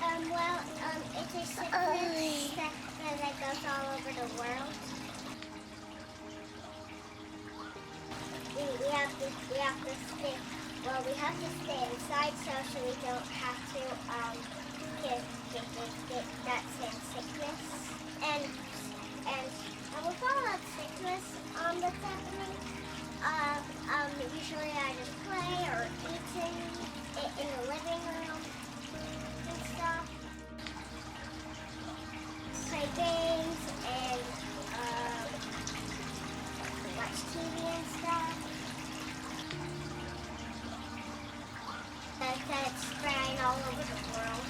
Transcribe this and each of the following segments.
It's a sickness that goes all over the world. We have to stay inside so we don't have to get that same sickness. And with all that sickness that's happening, usually I just play or eating in the living room and stuff. Play games and watch TV and stuff. That it's spreading all over the world.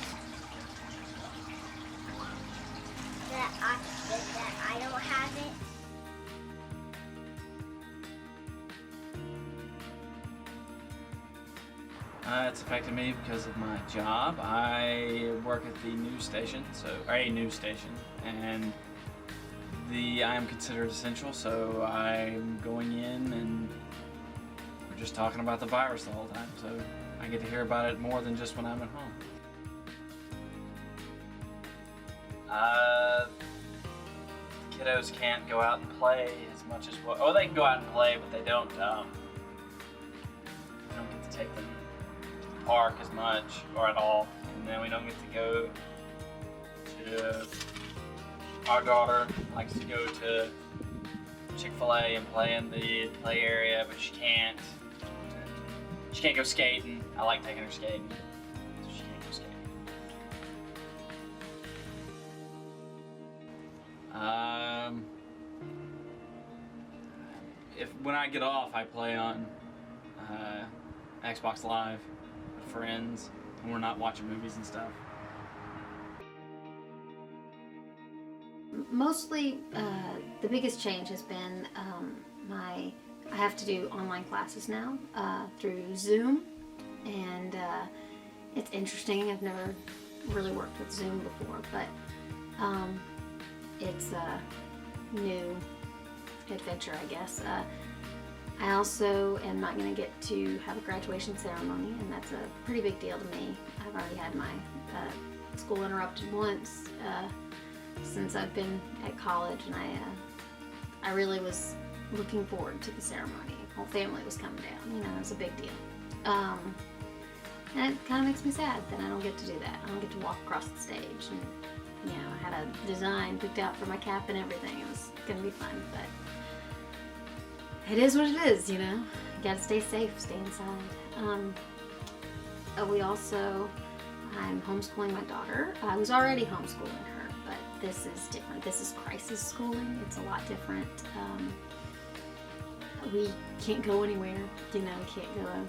That I don't have it. It's affected me because of my job. I work at the news station, and I am considered essential, so I'm going in and we're just talking about the virus the whole time, so I get to hear about it more than just when I'm at home. Kiddos can't go out and play as much as they can go out and play, but they don't get to take them to the park as much or at all, and then we don't get to go to. Our daughter likes to go to Chick-fil-A and play in the play area, but she can't. She can't go skating. I like taking her skating, so she can't go skating. When I get off, I play on Xbox Live with friends, and we're not watching movies and stuff. Mostly, the biggest change has been I have to do online classes now through Zoom, and it's interesting. I've never really worked with Zoom before, but it's a new adventure, I guess. I also am not going to get to have a graduation ceremony, and that's a pretty big deal to me. I've already had my school interrupted once since I've been at college, and I really was looking forward to the ceremony. The whole family was coming down, it was a big deal. And it kind of makes me sad that I don't get to do that. I don't get to walk across the stage, and I had a design picked out for my cap and everything. It was gonna be fun, but it is what it is, You gotta stay safe, stay inside. I'm homeschooling my daughter. I was already homeschooling her, but this is different. This is crisis schooling. It's a lot different. We can't go anywhere, can't go.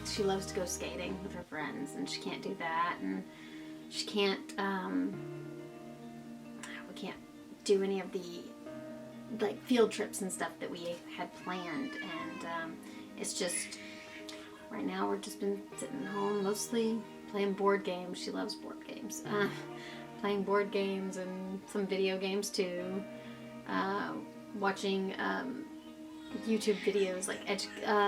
She loves to go skating with her friends, and she can't do that, and she can't, we can't do any of the field trips and stuff that we had planned, and it's just, right now we're just been sitting home mostly playing board games. She loves board games. Playing board games and some video games too. Watching YouTube videos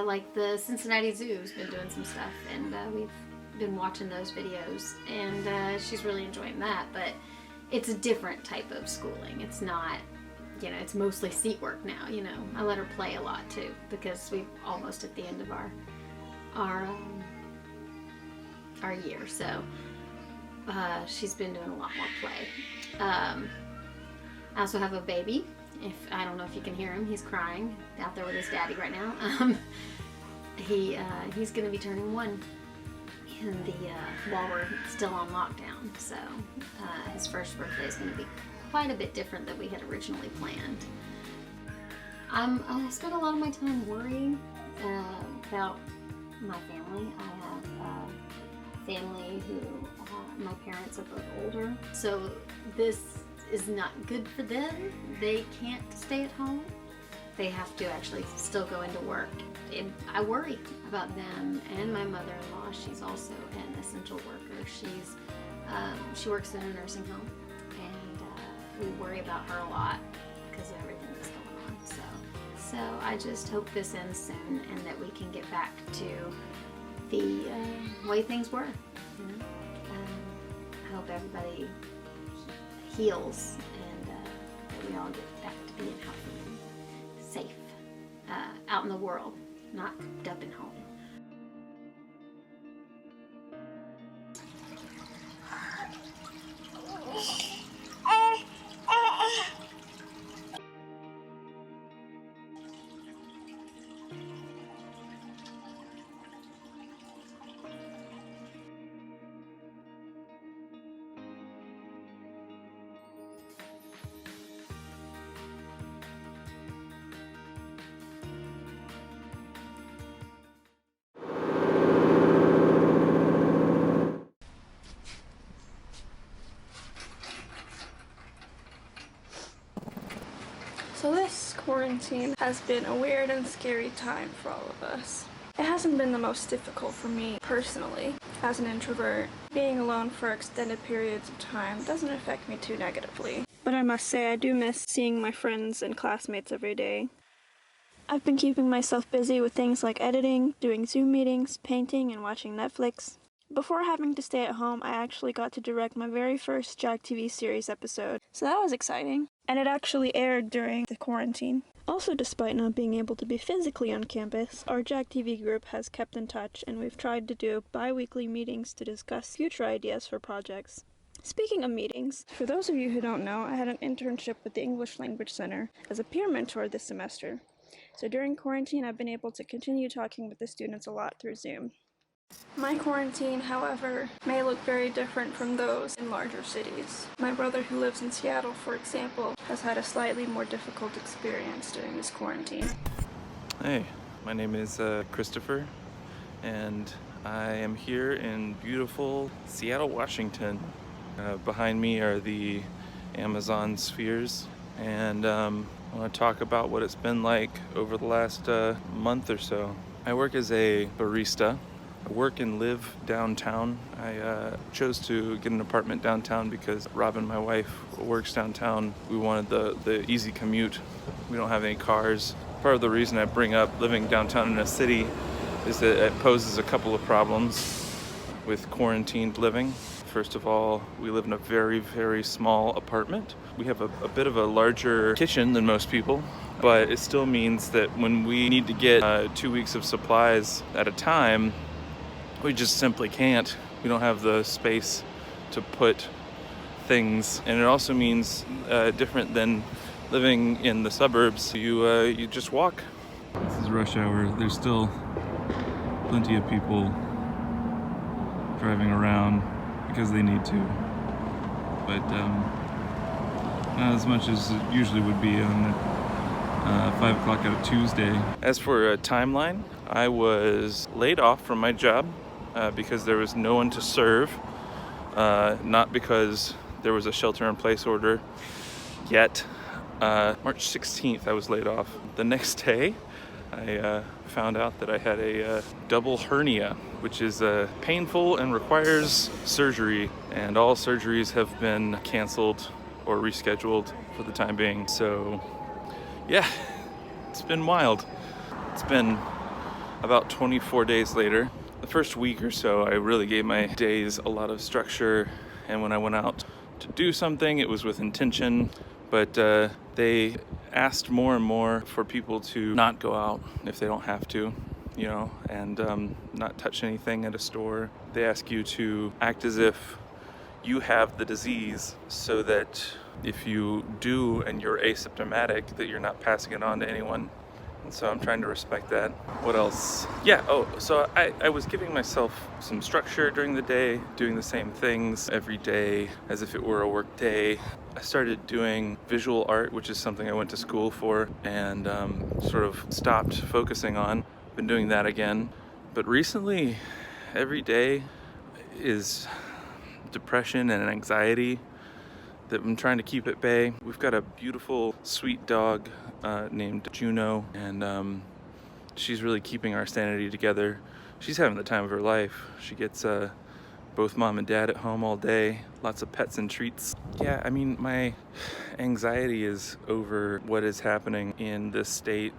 like the Cincinnati Zoo's been doing some stuff, and we've been watching those videos, and she's really enjoying that. But it's a different type of schooling. It's not, it's mostly seat work now. I let her play a lot too, because we're almost at the end of our year, so she's been doing a lot more play. I also have a baby. I don't know if you can hear him. He's crying out there with his daddy right now. He's going to be turning 1 while we're still on lockdown. So his first birthday is going to be quite a bit different than we had originally planned. I spend a lot of my time worrying about my family. I have a family who my parents are both older, so this is not good for them. They can't stay at home. They have to actually still go into work. And I worry about them and my mother-in-law. She's also an essential worker. She works in a nursing home, and we worry about her a lot because of everything that's going on. So I just hope this ends soon and that we can get back to the way things were. hope everybody heals and that we all get back to being healthy and safe out in the world, not cooped up in home. So this quarantine has been a weird and scary time for all of us. It hasn't been the most difficult for me personally. As an introvert, being alone for extended periods of time doesn't affect me too negatively. But I must say I do miss seeing my friends and classmates every day. I've been keeping myself busy with things like editing, doing Zoom meetings, painting, and watching Netflix. Before having to stay at home, I actually got to direct my very first JAG TV series episode, so that was exciting. And it actually aired during the quarantine. Also, despite not being able to be physically on campus, our JAG TV group has kept in touch, and we've tried to do bi-weekly meetings to discuss future ideas for projects. Speaking of meetings, for those of you who don't know, I had an internship with the English Language Center as a peer mentor this semester. So during quarantine, I've been able to continue talking with the students a lot through Zoom. My quarantine, however, may look very different from those in larger cities. My brother who lives in Seattle, for example, has had a slightly more difficult experience during this quarantine. Hey, my name is Christopher, and I am here in beautiful Seattle, Washington. Behind me are the Amazon spheres, and I want to talk about what it's been like over the last month or so. I work as a barista. I work and live downtown. I chose to get an apartment downtown because Robin, my wife, works downtown. We wanted the easy commute. We don't have any cars. Part of the reason I bring up living downtown in a city is that it poses a couple of problems with quarantined living. First of all, we live in a very, very small apartment. We have a bit of a larger kitchen than most people, but it still means that when we need to get 2 weeks of supplies at a time, we just simply can't. We don't have the space to put things, and it also means different than living in the suburbs. You just walk. This is rush hour. There's still plenty of people driving around because they need to, but not as much as it usually would be on 5 o'clock on a Tuesday. As for a timeline, I was laid off from my job because there was no one to serve, not because there was a shelter-in-place order yet. March 16th, I was laid off. The next day, I found out that I had a double hernia, which is painful and requires surgery, and all surgeries have been canceled or rescheduled for the time being. So, yeah, it's been wild. It's been about 24 days later. The first week or so, I really gave my days a lot of structure, and when I went out to do something, it was with intention, but they asked more and more for people to not go out if they don't have to, you know, and not touch anything at a store. They ask you to act as if you have the disease so that if you do and you're asymptomatic, that you're not passing it on to anyone. And so I'm trying to respect that. What else? Yeah, so I was giving myself some structure during the day, doing the same things every day as if it were a work day. I started doing visual art, which is something I went to school for, and sort of stopped focusing on. Been doing that again. But recently, every day is depression and anxiety that I'm trying to keep at bay. We've got a beautiful, sweet dog named Juno, and she's really keeping our sanity together. She's having the time of her life. She gets both mom and dad at home all day, lots of pets and treats. Yeah, I mean, my anxiety is over what is happening in this state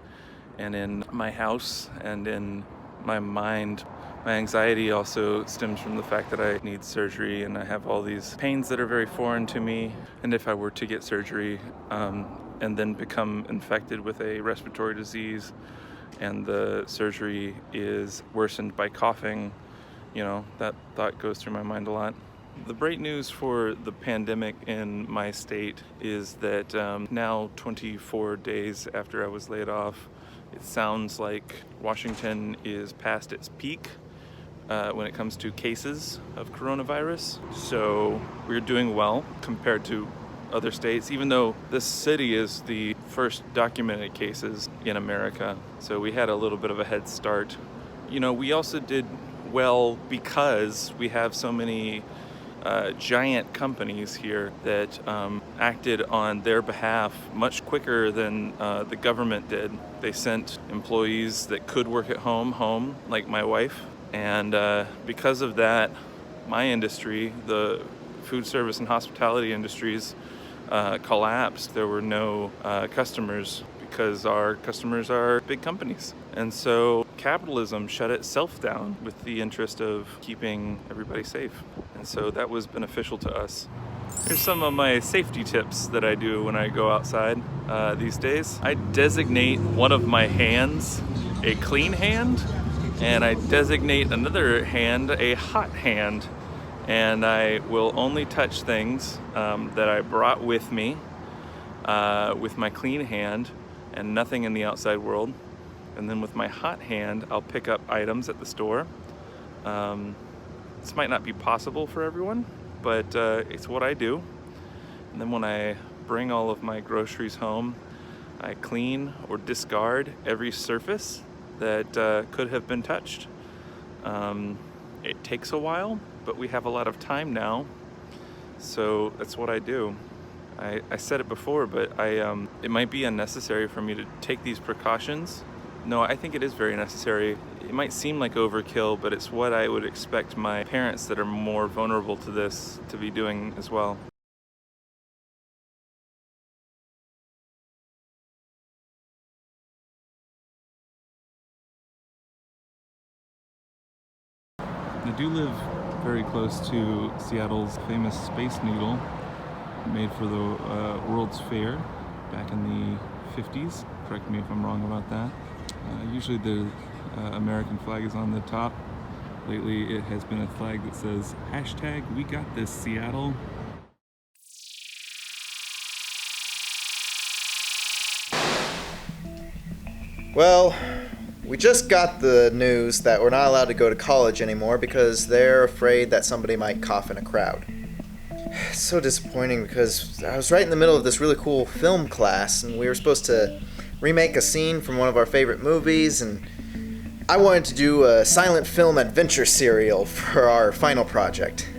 and in my house and in my mind My anxiety also stems from the fact that I need surgery and I have all these pains that are very foreign to me. And if I were to get surgery and then become infected with a respiratory disease and the surgery is worsened by coughing, you know, that thought goes through my mind a lot. The great news for the pandemic in my state is that now 24 days after I was laid off, it sounds like Washington is past its peak when it comes to cases of coronavirus. So we're doing well compared to other states, even though this city is the first documented cases in America. So we had a little bit of a head start. You know, we also did well because we have so many giant companies here that acted on their behalf much quicker than the government did. They sent employees that could work at home, like my wife. And because of that, my industry, the food service and hospitality industries, collapsed. There were no customers because our customers are big companies. And so capitalism shut itself down with the interest of keeping everybody safe. And so that was beneficial to us. Here's some of my safety tips that I do when I go outside these days. I designate one of my hands a clean hand, and I designate another hand a hot hand. And I will only touch things that I brought with me with my clean hand and nothing in the outside world. And then with my hot hand, I'll pick up items at the store. This might not be possible for everyone, but it's what I do. And then when I bring all of my groceries home, I clean or discard every surface that could have been touched. It takes a while, but we have a lot of time now, so that's what I do. I said it before, but it might be unnecessary for me to take these precautions. No, I think it is very necessary. It might seem like overkill, but it's what I would expect my parents that are more vulnerable to this to be doing as well. I do live very close to Seattle's famous Space Needle, made for the World's Fair back in the 50s. Correct me if I'm wrong about that. Usually the American flag is on the top. Lately it has been a flag that says #We got this, Seattle. Well, we just got the news that we're not allowed to go to college anymore because they're afraid that somebody might cough in a crowd. It's so disappointing because I was right in the middle of this really cool film class and we were supposed to remake a scene from one of our favorite movies, and I wanted to do a silent film adventure serial for our final project.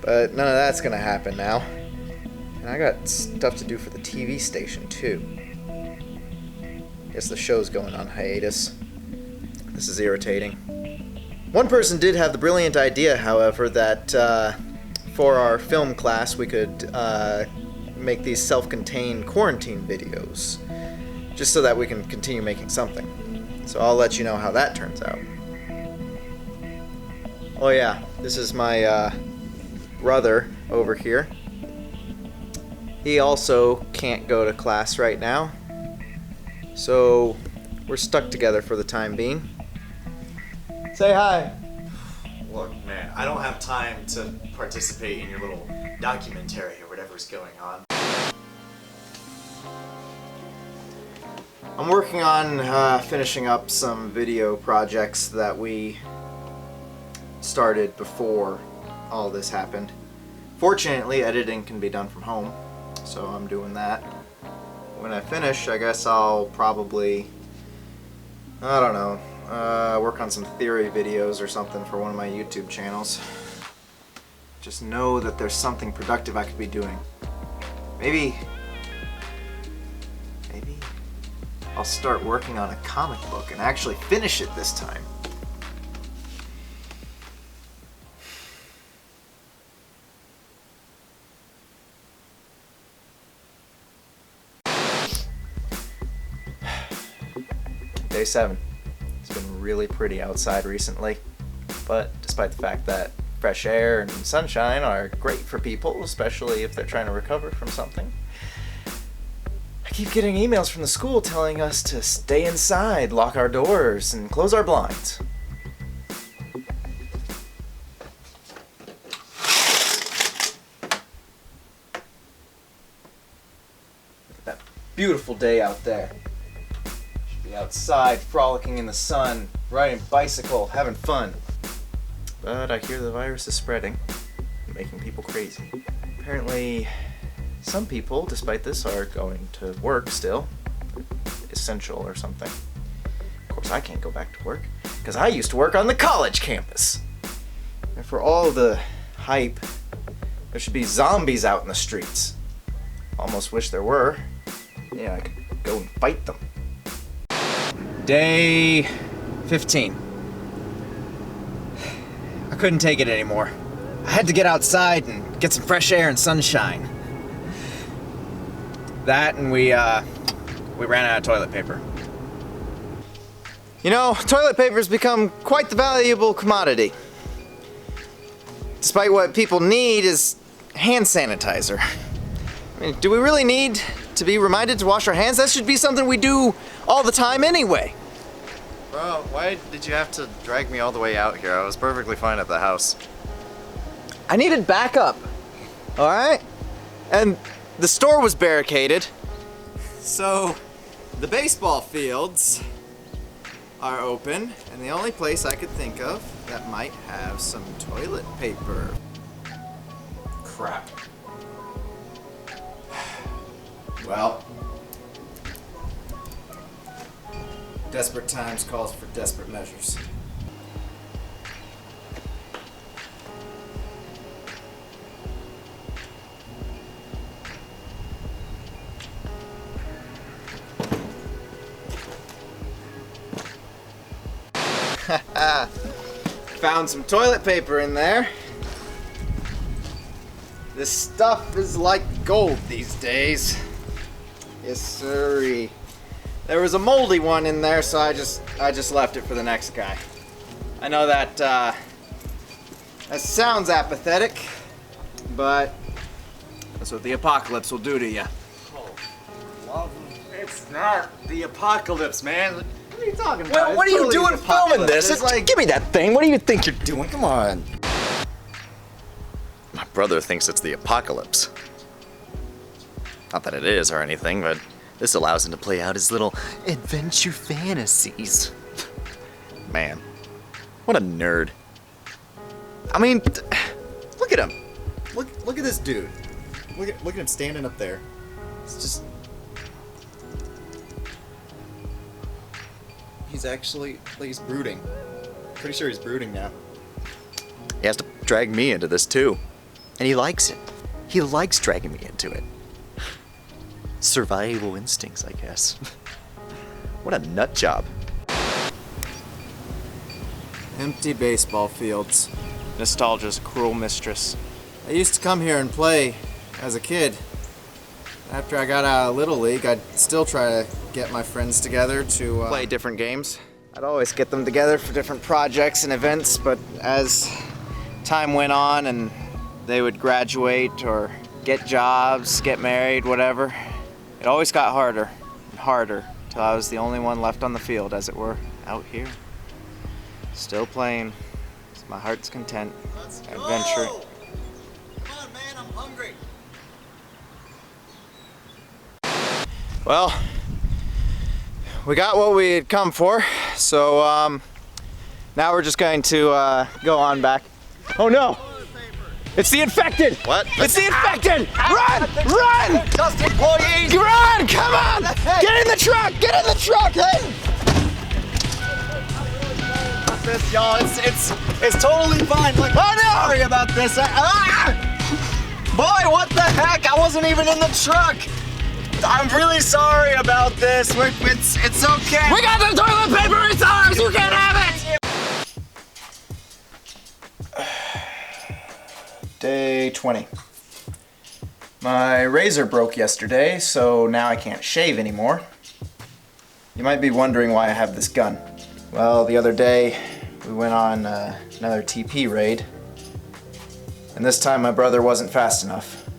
But none of that's gonna happen now. And I got stuff to do for the TV station too. Guess the show's going on hiatus. This is irritating. One person did have the brilliant idea, however, that for our film class we could make these self-contained quarantine videos, just so that we can continue making something. So I'll let you know how that turns out. Oh yeah, this is my brother over here. He also can't go to class right now, so we're stuck together for the time being. Say hi. Look, man, I don't have time to participate in your little documentary or whatever's going on. I'm working on finishing up some video projects that we started before all this happened. Fortunately, editing can be done from home, so I'm doing that. When I finish, I guess I'll probably, I don't know, work on some theory videos or something for one of my YouTube channels. Just know that there's something productive I could be doing. Maybe I'll start working on a comic book and actually finish it this time. Day 7. It's been really pretty outside recently. But despite the fact that fresh air and sunshine are great for people, especially if they're trying to recover from something, I keep getting emails from the school telling us to stay inside, lock our doors, and close our blinds. Look at that beautiful day out there. Should be outside, frolicking in the sun, riding a bicycle, having fun. But I hear the virus is spreading, making people crazy. Apparently, some people, despite this, are going to work still. Essential or something. Of course, I can't go back to work, because I used to work on the college campus. And for all the hype, there should be zombies out in the streets. Almost wish there were. Yeah, I could go and fight them. Day 15. I couldn't take it anymore. I had to get outside and get some fresh air and sunshine. That and we ran out of toilet paper. You know, toilet paper's become quite the valuable commodity. Despite what people need is hand sanitizer. I mean, do we really need to be reminded to wash our hands? That should be something we do all the time anyway. Bro, why did you have to drag me all the way out here? I was perfectly fine at the house. I needed backup, all right? And the store was barricaded. So, the baseball fields are open, and the only place I could think of that might have some toilet paper. Crap. Well, desperate times calls for desperate measures. Found some toilet paper in there. This stuff is like gold these days. Yes, sirree. There was a moldy one in there, so I just left it for the next guy. I know that that sounds apathetic, but that's what the apocalypse will do to you. Oh, it's not the apocalypse, man. What are you talking about? Well, what are you doing filming this? It's like, give me that thing. What do you think you're doing? Come on. my brother thinks it's the apocalypse. Not that it is or anything, but this allows him to play out his little adventure fantasies. Man, what a nerd. I mean, look at him. Look at this dude. Look at him standing up there. It's just... He's actually, like, he's brooding. Pretty sure he's brooding now. He has to drag me into this too. And he likes it. He likes dragging me into it. Survival instincts, I guess. What a nut job. Empty baseball fields. Nostalgia's cruel mistress. I used to come here and play as a kid. After I got out of Little League, I'd still try to get my friends together to play different games. I'd always get them together for different projects and events, but as time went on and they would graduate or get jobs, get married, whatever, it always got harder and harder till I was the only one left on the field, as it were, out here. Still playing. It's my heart's content. Adventure. Come on, man, I'm hungry. Well, we got what we had come for, so now we're just going to go on back. Oh no! It's the infected! What? It's the infected! Run! Run! Just employees! Run! Come on! Get in the truck! Get in the truck! Hey! This, y'all, it's totally fine. Like, Oh no! sorry about this. Boy, what the heck? I wasn't even in the truck. I'm really sorry about this. It's okay. We got the toilet paper! It's ours! You can't have it! Day 20. My razor broke yesterday, so now I can't shave anymore. You might be wondering why I have this gun. Well, the other day, we went on another TP raid. And this time my brother wasn't fast enough.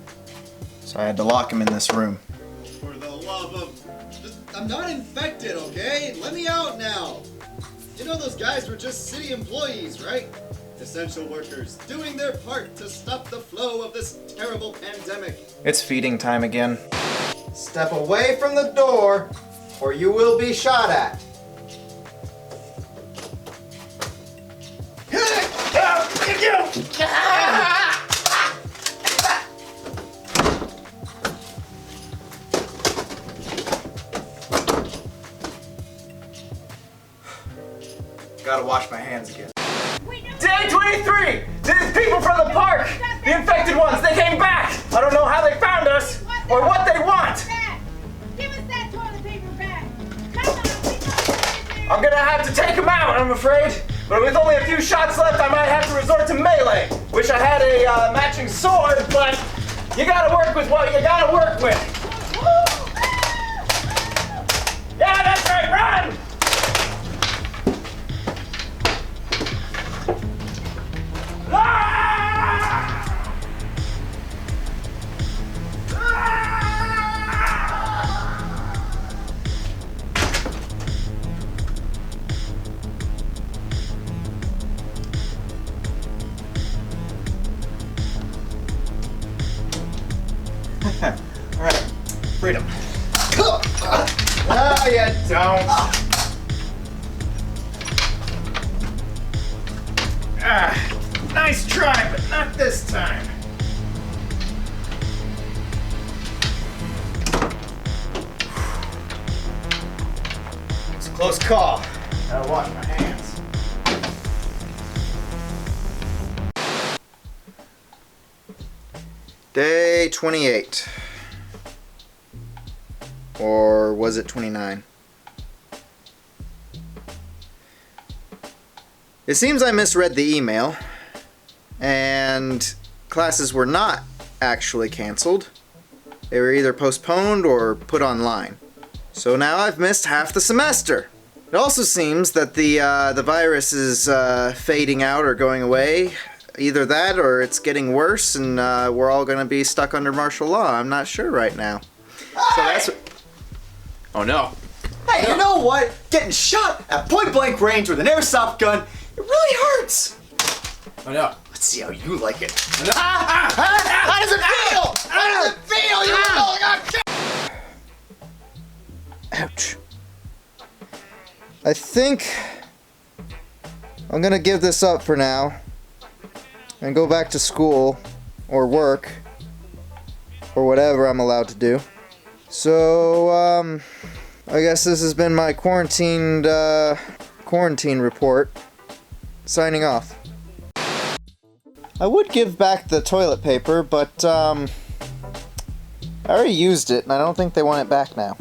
So I had to lock him in this room. For the love of... I'm not infected, okay? Let me out now! You know those guys were just city employees, right? Essential workers, doing their part to stop the flow of this terrible pandemic. It's feeding time again. Step away from the door, or you will be shot at. Gotta wash my hands again. Day 23! These people from the park! The infected ones, they came back! I don't know how they found us, or what they want! Give us that toilet paper back! Come on, I'm gonna have to take them out, I'm afraid. But with only a few shots left, I might have to resort to melee. Wish I had a matching sword, but you gotta work with what you gotta work with. Yeah, that's right, run! Alright, freedom. No, you don't. Nice try, but not this time. It's a close call. Gotta wash my hands. Day 28. Or was it 29? It seems I misread the email, and classes were not actually canceled. They were either postponed or put online. So now I've missed half the semester. It also seems that the virus is fading out or going away. Either that or it's getting worse and we're all gonna be stuck under martial law. I'm not sure right now. So that's what... Oh no. Hey, you know what? Getting shot at point blank range with an airsoft gun, it really hurts. Oh no. Let's see how you like it. How does it feel? How does it feel? You know, Ouch. I think I'm gonna give this up for now and go back to school or work or whatever I'm allowed to do. So, I guess this has been my quarantine report. Signing off. I would give back the toilet paper, but I already used it and I don't think they want it back now.